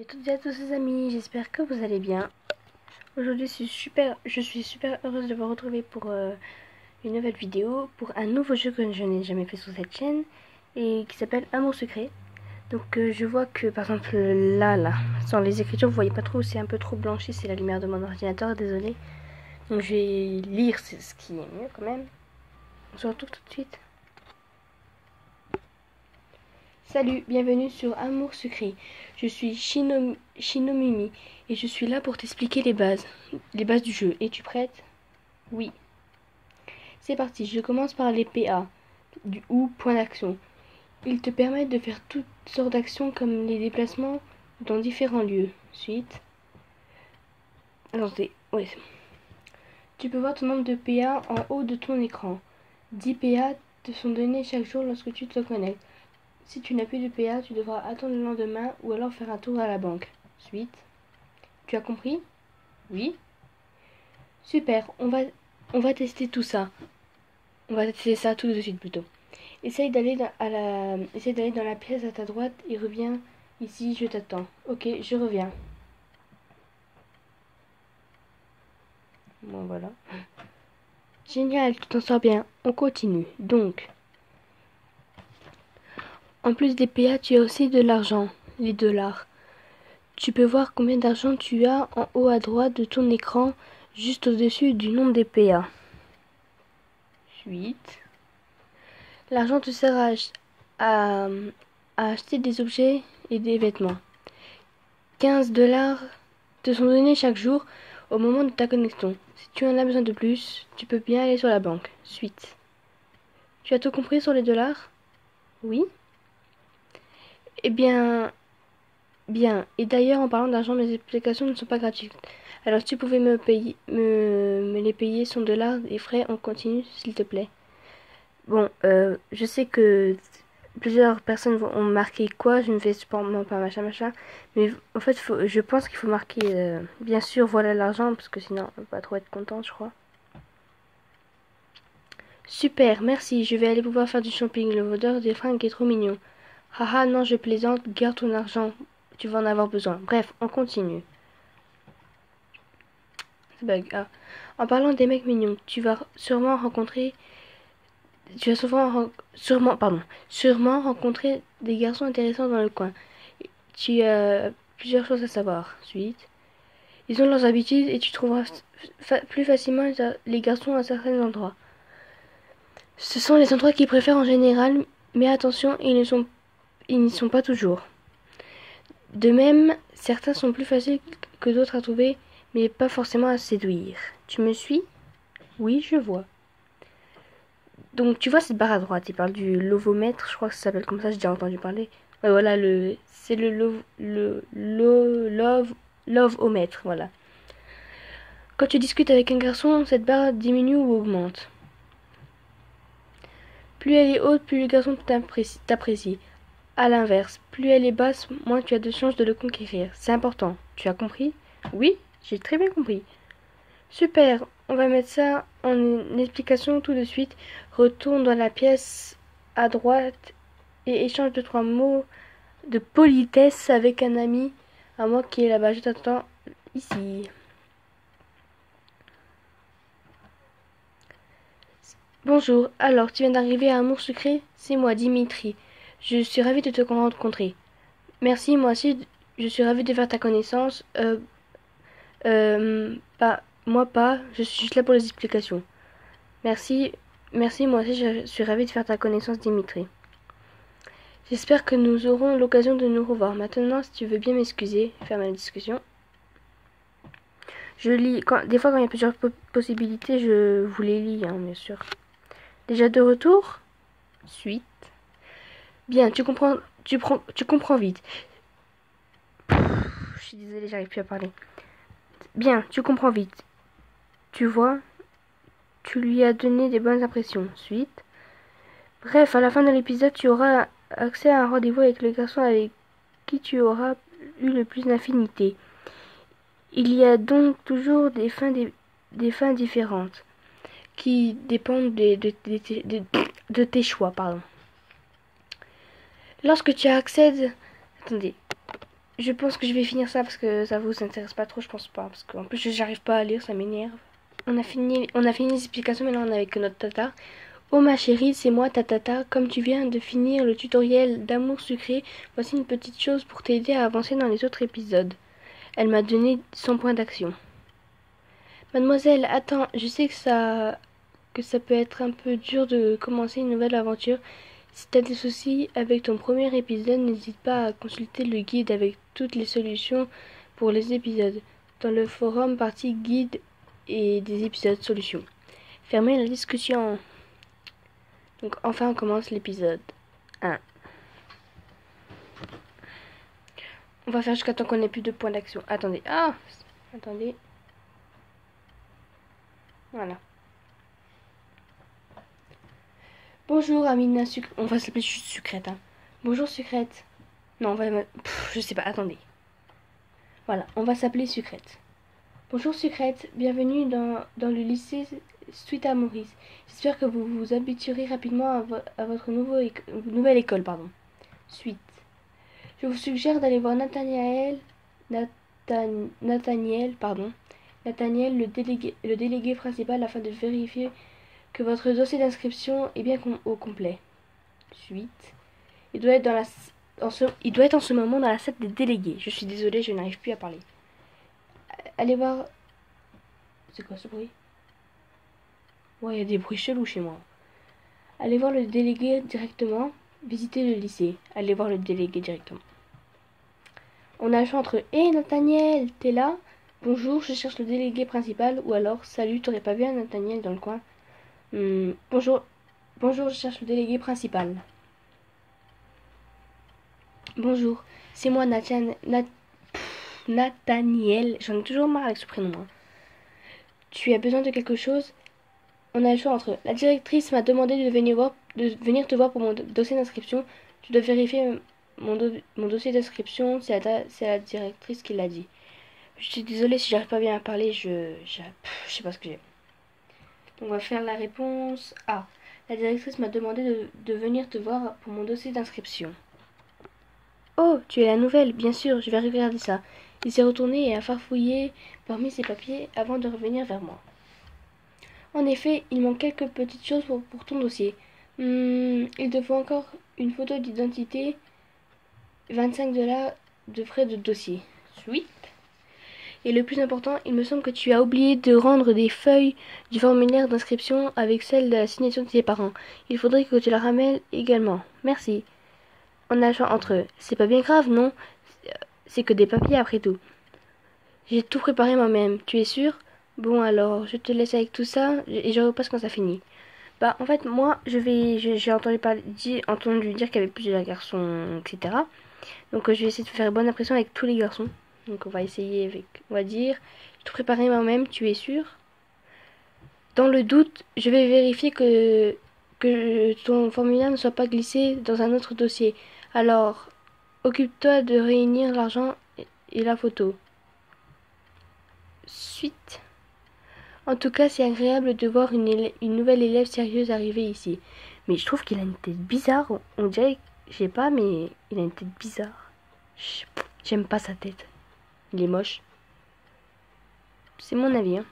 Salut à toutes et à tous les amis, j'espère que vous allez bien. Aujourd'hui je suis super heureuse de vous retrouver pour une nouvelle vidéo, pour un nouveau jeu que je n'ai jamais fait sur cette chaîne et qui s'appelle Amour Secret. Donc je vois que par exemple là, sans les écritures vous voyez pas trop, c'est un peu trop blanchi, c'est la lumière de mon ordinateur, désolé. Donc je vais lire ce qui est mieux quand même. On se retrouve tout de suite. Salut, bienvenue sur Amour Secret. Je suis Shinomimi et je suis là pour t'expliquer les bases du jeu. Es-tu prête? Oui. C'est parti, je commence par les PA, ou point d'action. Ils te permettent de faire toutes sortes d'actions comme les déplacements dans différents lieux. Suite. Attendez, ouais. Tu peux voir ton nombre de PA en haut de ton écran. 10 PA te sont donnés chaque jour lorsque tu te connectes. Si tu n'as plus de PA, tu devras attendre le lendemain ou alors faire un tour à la banque. Suite. Tu as compris? Oui. Super, on va tester tout ça. On va tester ça tout de suite plutôt. Essaye d'aller dans la pièce à ta droite et reviens ici, je t'attends. Ok, je reviens. Bon voilà. Génial, tu t'en sors bien. On continue. Donc, en plus des PA, tu as aussi de l'argent, les dollars. Tu peux voir combien d'argent tu as en haut à droite de ton écran, juste au-dessus du nom des PA. Suite. L'argent te sert à acheter des objets et des vêtements. 15 dollars te sont donnés chaque jour au moment de ta connexion. Si tu en as besoin de plus, tu peux bien aller sur la banque. Suite. Tu as tout compris sur les dollars? Oui? Eh bien... Bien. Et d'ailleurs, en parlant d'argent, mes explications ne sont pas gratuites. Alors, si tu pouvais me les payer 100 dollars et frais en continu, s'il te plaît. Bon, je sais que plusieurs personnes ont marqué quoi, je ne fais sûrement pas machin, mais en fait, je pense qu'il faut marquer, bien sûr, voilà l'argent, parce que sinon, on va pas trop être content, je crois. Super, merci, je vais aller pouvoir faire du shopping, le vendeur des fringues est trop mignon. Haha, non, je plaisante, garde ton argent, tu vas en avoir besoin. Bref, on continue. Ah. En parlant des mecs mignons, tu vas sûrement sûrement rencontrer des garçons intéressants dans le coin. Tu as plusieurs choses à savoir. Suite. Ils ont leurs habitudes et tu trouveras plus facilement les garçons à certains endroits. Ce sont les endroits qu'ils préfèrent en général, mais attention, ils n'y sont pas toujours. De même, certains sont plus faciles que d'autres à trouver, mais pas forcément à séduire. Tu me suis? Oui, je vois. Donc tu vois cette barre à droite, il parle du lovomètre, je crois que ça s'appelle comme ça, j'ai déjà entendu parler. Ouais, voilà, c'est love-o-mètre, voilà. Quand tu discutes avec un garçon, cette barre diminue ou augmente. Plus elle est haute, plus le garçon t'apprécie. À l'inverse, plus elle est basse, moins tu as de chances de le conquérir. C'est important. Tu as compris? Oui, j'ai très bien compris. Super, on va mettre ça en explication tout de suite. Retourne dans la pièce à droite et échange 2-3 mots de politesse avec un ami à moi qui est là-bas. Je t'attends ici. Bonjour, alors tu viens d'arriver à Amour Secret? C'est moi, Dimitri. Je suis ravie de te rencontrer. Merci, moi aussi, je suis ravie de faire ta connaissance. Moi pas, je suis juste là pour les explications. Merci, moi aussi, je suis ravie de faire ta connaissance, Dimitri. J'espère que nous aurons l'occasion de nous revoir. Maintenant, si tu veux bien m'excuser, ferme la discussion. Je lis, des fois quand il y a plusieurs possibilités, je vous les lis, hein, bien sûr. Déjà de retour? Suite. Bien, tu comprends vite. Je suis désolée, j'arrive plus à parler. Bien, tu comprends vite. Tu vois, tu lui as donné des bonnes impressions. Suite. Bref, à la fin de l'épisode, tu auras accès à un rendez-vous avec le garçon avec qui tu auras eu le plus d'affinité. Il y a donc toujours des fins différentes qui dépendent de tes choix, pardon. Lorsque tu accèdes... Attendez. je pense que je vais finir ça parce que ça vous intéresse pas trop, je pense pas. Parce qu'en plus, j'arrive pas à lire, ça m'énerve. On a fini les explications, mais là on est avec notre tata. Oh ma chérie, c'est moi ta tata. Comme tu viens de finir le tutoriel d'amour sucré, voici une petite chose pour t'aider à avancer dans les autres épisodes. Elle m'a donné son point d'action. Mademoiselle, attends, je sais que ça peut être un peu dur de commencer une nouvelle aventure. Si t'as des soucis avec ton premier épisode, n'hésite pas à consulter le guide avec toutes les solutions pour les épisodes. Dans le forum partie guide et des épisodes solutions. Fermez la discussion. Donc enfin on commence l'épisode 1. On va faire jusqu'à temps qu'on ait plus de points d'action. Attendez. Ah, attendez. Voilà. Bonjour Amina Sucrète. On va s'appeler juste Sucrète. Hein. Bonjour Sucrète. Non, on va... je sais pas, attendez. Voilà, on va s'appeler Sucrète. Bonjour Sucrète, bienvenue dans le lycée Suite à Maurice. J'espère que vous vous habituerez rapidement à votre nouvelle école. Suite. Je vous suggère d'aller voir Nathaniel, le délégué principal, afin de vérifier que votre dossier d'inscription est bien au complet. Suite. Il doit être en ce moment dans la salle des délégués. Je suis désolée, je n'arrive plus à parler. Allez voir. C'est quoi ce bruit? Ouais, il y a des bruits chelous chez moi. Allez voir le délégué directement. Visitez le lycée. Allez voir le délégué directement. On a le choix entre Hé Nathaniel, t'es là? Bonjour, je cherche le délégué principal. Ou alors, salut, t'aurais pas vu un Nathaniel dans le coin? Bonjour, je cherche le délégué principal. Bonjour, c'est moi Nathaniel. J'en ai toujours marre avec ce prénom. Hein. Tu as besoin de quelque chose? On a le choix entre la directrice m'a demandé de venir te voir pour mon dossier d'inscription. Tu dois vérifier mon dossier d'inscription. C'est la directrice qui l'a dit. Je suis désolée si j'arrive pas bien à parler. Je sais pas ce que j'ai. On va faire la réponse A. La directrice m'a demandé de venir te voir pour mon dossier d'inscription. Oh, tu es la nouvelle, bien sûr, je vais regarder ça. Il s'est retourné et a farfouillé parmi ses papiers avant de revenir vers moi. En effet, il manque quelques petites choses pour ton dossier. Il te faut encore une photo d'identité, 25 $ de frais de dossier. Sweet. Et le plus important, il me semble que tu as oublié de rendre des feuilles du formulaire d'inscription avec celle de la signature de tes parents. Il faudrait que tu la ramènes également. Merci. On a le choix entre eux. C'est pas bien grave, non? C'est que des papiers après tout. J'ai tout préparé moi-même. Tu es sûr? Bon alors, je te laisse avec tout ça et je repasse quand ça finit. Bah en fait moi j'ai entendu dire qu'il y avait plusieurs garçons, etc. Donc je vais essayer de faire une bonne impression avec tous les garçons. Donc on va essayer on va dire, j'ai tout préparé moi-même, tu es sûr? Dans le doute, je vais vérifier que ton formulaire ne soit pas glissé dans un autre dossier. Alors, occupe-toi de réunir l'argent et la photo. Suite. En tout cas, c'est agréable de voir une nouvelle élève sérieuse arriver ici. Mais je trouve qu'il a une tête bizarre. On dirait, je sais pas, mais il a une tête bizarre. J'aime pas sa tête. Il est moche. C'est mon avis. Hein.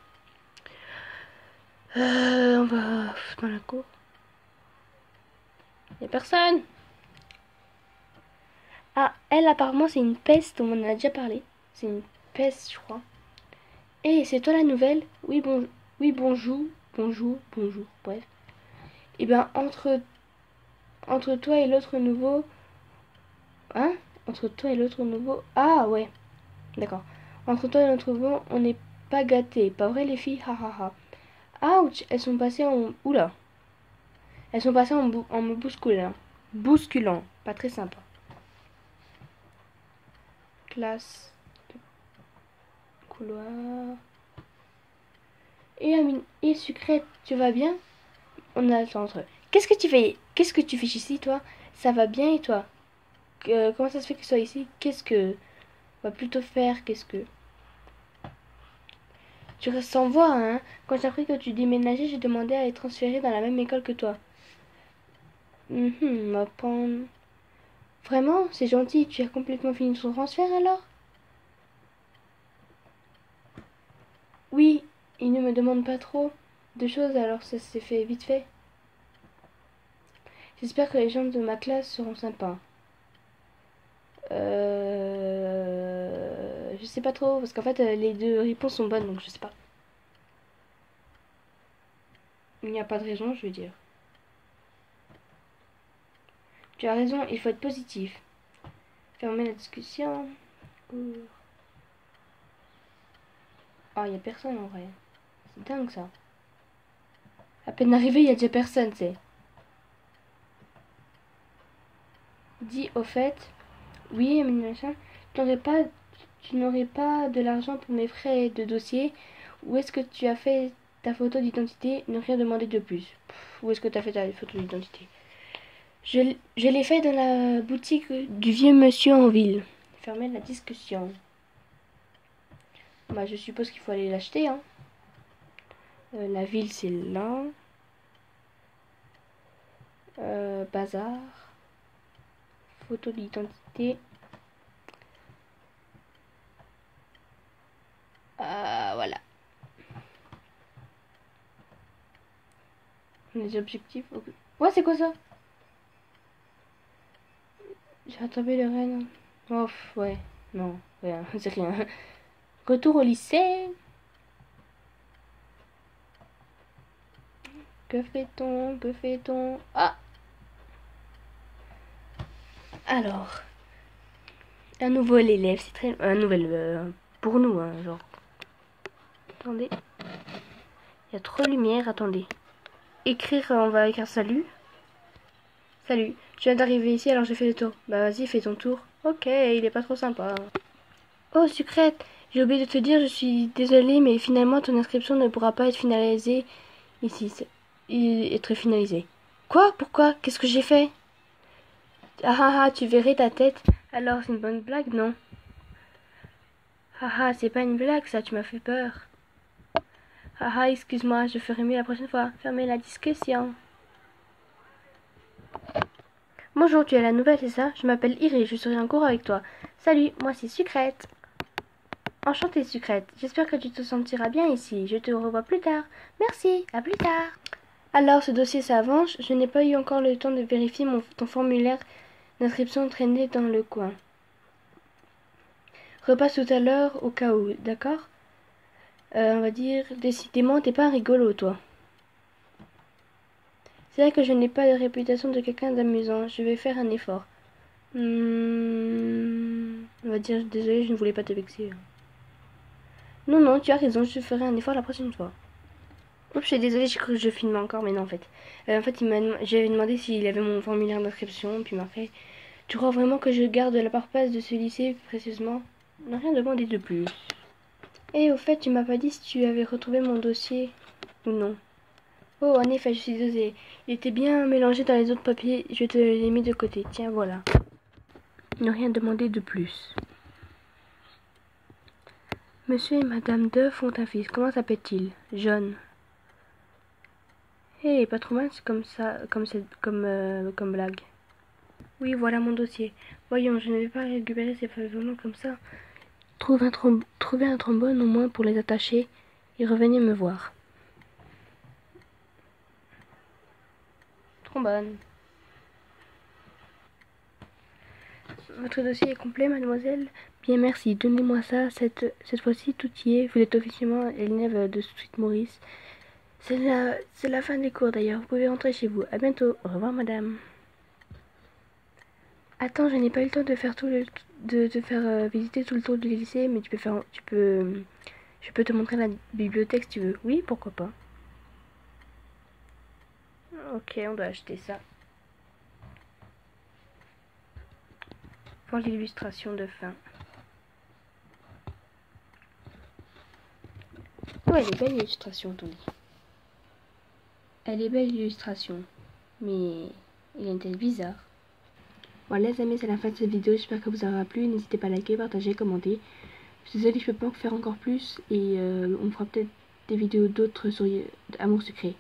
On va dans la cour. Y'a personne. Ah, elle apparemment c'est une peste, on en a déjà parlé. C'est une peste, je crois. Eh, c'est toi la nouvelle? Oui, bonjour. Bonjour. Bref. Et ben, entre toi et l'autre nouveau... Hein? Entre toi et l'autre nouveau... Ah, ouais. D'accord. Entre toi et l'autre nouveau, on n'est pas gâtés. Pas vrai, les filles? Ha, ha, ha. Ouch! Elles sont passées en... Oula! Elles sont passées en me bousculant. Bousculant. Pas très sympa. Classe. Couloir. Et Sucrète, tu vas bien? On a le temps entre eux. Qu'est-ce que tu fais? Qu'est-ce que tu fais ici, toi? Ça va bien et toi? Comment ça se fait que tu sois ici? Qu'est-ce que... On va plutôt faire, qu'est-ce que... Tu restes sans voix, hein? Quand j'ai appris que tu déménageais, j'ai demandé à être transférée dans la même école que toi. On va prendre... Vraiment, c'est gentil, tu as complètement fini ton transfert alors? Oui, il ne me demande pas trop de choses alors ça s'est fait vite fait. J'espère que les gens de ma classe seront sympas. Je sais pas trop, parce qu'en fait les deux réponses sont bonnes, donc je sais pas. Il n'y a pas de raison, je veux dire. Tu as raison, il faut être positif. Fermer la discussion. Ah, il y a personne en vrai. C'est dingue ça. À peine arrivé, il y a déjà personne, c'est. Dis au fait, oui, mais machin, tu n'aurais pas de l'argent pour mes frais de dossier. Où est-ce que tu as fait ta photo d'identité? Ne rien demander de plus. Où est-ce que tu as fait ta photo d'identité? Je l'ai fait dans la boutique du vieux monsieur en ville. Fermer la discussion. Bah, je suppose qu'il faut aller l'acheter, hein. La ville, c'est là. Bazar. Photo d'identité. Voilà. Les objectifs. Okay. Ouais, c'est quoi ça? J'ai rattrapé le renne. Oh, ouais. Non, rien. C'est rien. Retour au lycée. Que fait-on? Que fait-on? Ah! Alors. Un nouvel élève. C'est très. Un nouvel. Pour nous, hein, genre. Attendez. Il y a trop de lumière. Attendez. Écrire, on va écrire salut. Salut. Je viens d'arriver ici alors j'ai fait le tour. Bah vas-y, fais ton tour. Ok, il est pas trop sympa. Oh, Sucrète, j'ai oublié de te dire, je suis désolée, mais finalement ton inscription ne pourra pas être finalisée ici. Être finalisée. Quoi? Pourquoi? Qu'est-ce que j'ai fait? Ah ah ah, tu verrais ta tête. Alors, c'est une bonne blague, non? Ah ah, c'est pas une blague, ça, tu m'as fait peur. Ah ah, excuse-moi, je ferai mieux la prochaine fois. Fermez la discussion. Bonjour, tu es la nouvelle, c'est ça? Je m'appelle Iris, je serai en cours avec toi. Salut, moi c'est Sucrète. Enchantée, Sucrète. J'espère que tu te sentiras bien ici. Je te revois plus tard. Merci, à plus tard. Alors, ce dossier s'avance. Je n'ai pas eu encore le temps de vérifier ton formulaire d'inscription traîné dans le coin. Repasse tout à l'heure au cas où, d'accord? On va dire, décidément, t'es pas un rigolo, toi. C'est vrai que je n'ai pas de réputation de quelqu'un d'amusant. Je vais faire un effort. On va dire, désolé, je ne voulais pas te vexer. Non, non, tu as raison, je ferai un effort la prochaine fois. Oups, je suis désolée, j'ai cru que je filmais encore, mais non, en fait. J'avais demandé s'il avait mon formulaire d'inscription, puis il m'a fait: tu crois vraiment que je garde la part-passe de ce lycée précieusement? On n'a rien demandé de plus. Et au fait, tu m'as pas dit si tu avais retrouvé mon dossier ou non. Oh, en effet, je suis désolée. Il était bien mélangé dans les autres papiers, je te l'ai mis de côté. Tiens, voilà. Ne rien demander de plus. Monsieur et Madame de Fontafis, comment s'appelle-t-il? John. Hey, pas trop mal, c'est comme ça, comme blague. Oui, voilà mon dossier. Voyons, je ne vais pas récupérer ces feuilles vraiment comme ça. Trouvez un trombone au moins pour les attacher et revenez me voir. Trombone. Votre dossier est complet, mademoiselle? Bien, merci. Donnez-moi ça. Cette fois-ci, tout y est. Vous êtes officiellement élève de Street Maurice. C'est la fin des cours d'ailleurs. Vous pouvez rentrer chez vous. À bientôt. Au revoir, madame. Attends, je n'ai pas eu le temps de faire de te faire visiter tout le tour du lycée, mais je peux te montrer la bibliothèque si tu veux. Oui, pourquoi pas. Ok, on doit acheter ça. Pour l'illustration de fin. Oh, elle est belle l'illustration, Tony. Elle est belle l'illustration, mais il y a une tête bizarre. Voilà les amis, c'est la fin de cette vidéo, j'espère que vous aura plu. N'hésitez pas à liker, partager, commenter. Je suis désolée, je peux pas en faire encore plus et on fera peut-être des vidéos d'autres sur Amour Sucré.